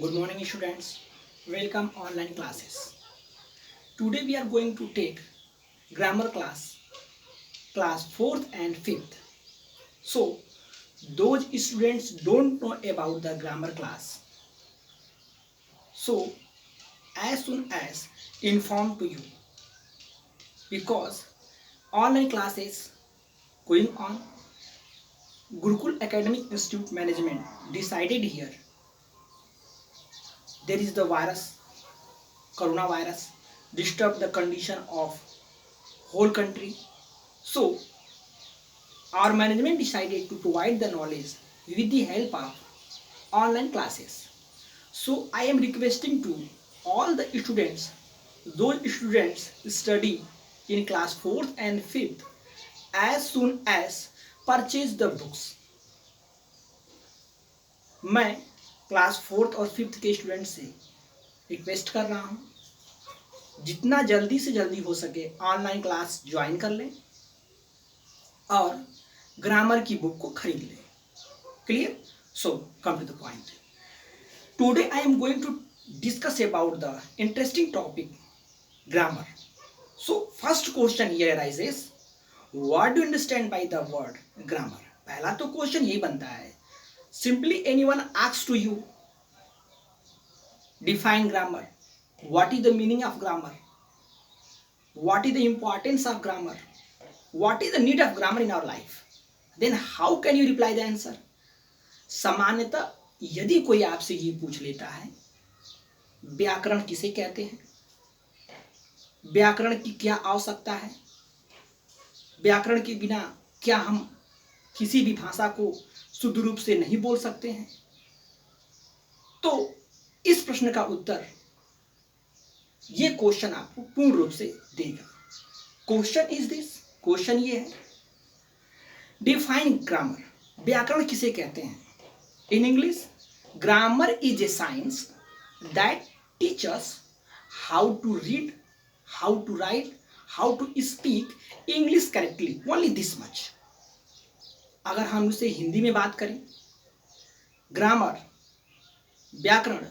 Good morning, students. Welcome online classes. Today we are going to take grammar class 4th and 5th. So, those students don't know about the grammar class. So, as soon as inform to you, because online classes going on, Gurukul Academic Institute Management decided here there is the virus, coronavirus, disturb the condition of whole country. So our management decided to provide the knowledge with the help of online classes. So I am requesting to all the students, those students study in class 4th and 5th, as soon as purchase the books. मैं class 4th और 5th के student से request कर रहा हूँ जितना जल्दी से जल्दी हो सके ऑनलाइन क्लास ज्वाइन कर लें और ग्रामर की बुक को खरीद लें. Clear? So come to the point. Today I am going to discuss about the interesting topic grammar. So first question here arises, what do you understand by the word grammar. पहला तो question ये बनता है, simply anyone asks to you define grammar, what is the meaning of grammar, what is the importance of grammar, what is the need of grammar in our life, then how can you reply the answer. सामान्यतः यदि कोई आपसे ये पूछ लेता है व्याकरण किसे कहते हैं, व्याकरण की क्या आवश्यकता है, व्याकरण के बिना क्या हम किसी भी भाषा को शुद्ध रूप से नहीं बोल सकते हैं, तो इस प्रश्न का उत्तर ये क्वेश्चन आपको पूर्ण रूप से देगा. क्वेश्चन इज दिस, क्वेश्चन ये है, डिफाइन ग्रामर. व्याकरण किसे कहते हैं. In English, grammar is a science that teachers how to read, how to write, how to speak English correctly. Only this much. अगर हम उसे हिंदी में बात करें, ग्रामर व्याकरण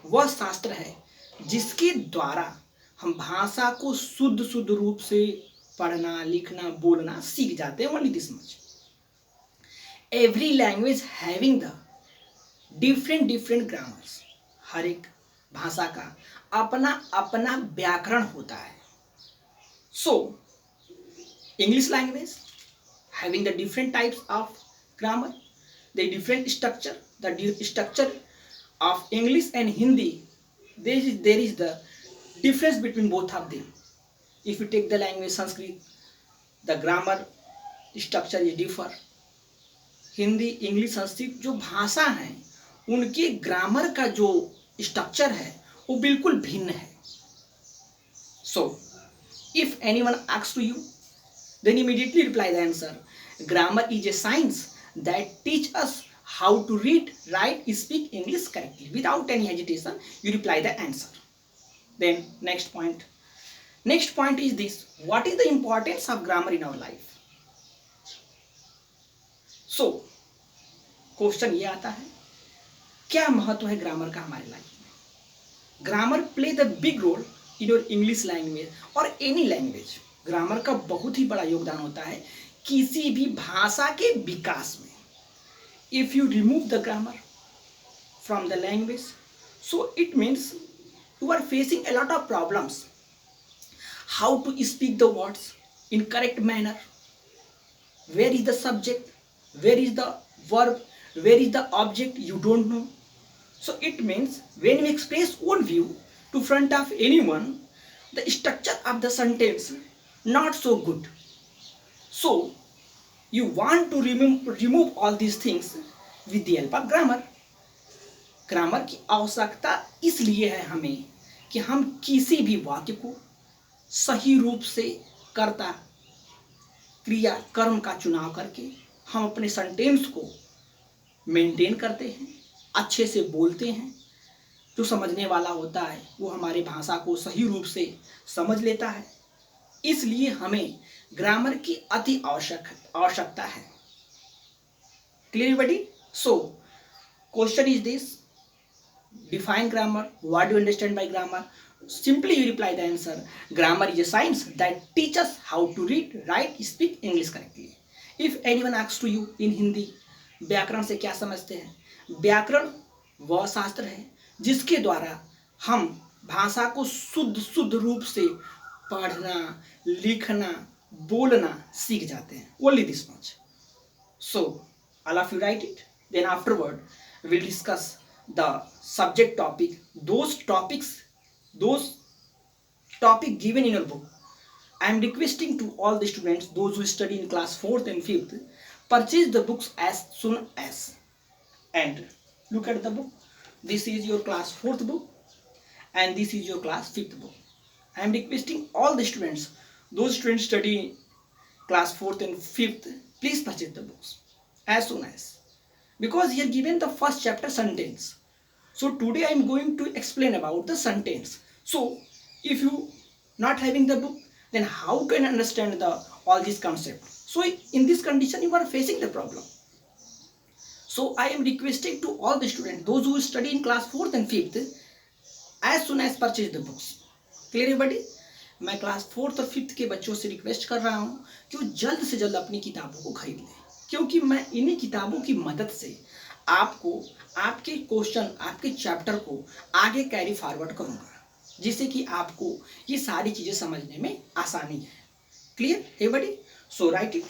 वह शास्त्र है जिसके द्वारा हम भाषा को शुद्ध रूप से पढ़ना, लिखना, बोलना सीख जाते हैं. Only this much. Every language having the different grammars. हर एक भाषा का अपना अपना व्याकरण होता है. So English language having the different types of grammar, the different structure, the structure of English and Hindi, there is the difference between both of them. If you take the language Sanskrit, the grammar structure is differ. Hindi, English, Sanskrit जो भाषा हैं उनके grammar का जो structure है वो बिल्कुल भिन्न है. So if anyone asks to you, then immediately reply the answer, grammar is a science that teach us how to read, write, speak English correctly. Without any hesitation, you reply the answer. Then next point. Next point is this, what is the importance of grammar in our life. So question ये आता है, क्या महत्व है grammar का हमारे life में. Grammar play the big role in your English language और एनी लैंग्वेज. ग्रामर का बहुत ही बड़ा योगदान होता है किसी भी भाषा के विकास में. If you remove the grammar from the language, so it means you are facing a lot of problems. How to speak the words in correct manner, where is the subject, where is the verb, where is the object, you don't know. So it means when you express one view to front of anyone, the structure of the sentence not so good. So you want to remove all these things with the help of grammar. Grammar की आवश्यकता इसलिए है हमें कि हम किसी भी वाक्य को सही रूप से कर्ता, क्रिया, कर्म का चुनाव करके हम अपने सेंटेंस को मेंटेन करते हैं, अच्छे से बोलते हैं. जो समझने वाला होता है वो हमारे भाषा को सही रूप से समझ लेता है. इसलिए हमें ग्रामर की अति आवश्यकता है. Clear buddy. So question is this, Define grammar. What do you understand by grammar? Simply you reply the answer. Grammar is a science that teaches how to read, write, speak English correctly. If anyone asks to you in Hindi, व्याकरण से क्या समझते हैं? व्याकरण वह शास्त्र है जिसके द्वारा हम भाषा को शुद्ध शुद्ध रूप से पढ़ना, लिखना, बोलना सीख जाते हैं. Only this much. So all of you write it. Then afterward we'll discuss the subject topic. Those topic given in your book. I am requesting to all the students, those who study in class 4th and 5th, purchase the books as soon as. And look at the book. This is your class 4th book and this is your class 5th book. I am requesting all the students, those students study class 4th and 5th, please purchase the books as soon as. Because here given the first chapter sentence. So today I am going to explain about the sentence. So if you not having the book, then how can you understand all these concepts? So in this condition you are facing the problem. So I am requesting to all the students, those who study in class 4th and 5th, as soon as purchase the books. Clear everybody? मैं class 4th और 5th के बच्चों से request कर रहा हूँ कि वो जल्द से जल्द अपनी किताबों को खरीद लें, क्योंकि मैं इन्हीं किताबों की मदद से आपको आपके क्वेश्चन, आपके चैप्टर को आगे कैरी फॉरवर्ड करूँगा, जिससे कि आपको ये सारी चीज़ें समझने में आसानी है. Clear everybody? So right it.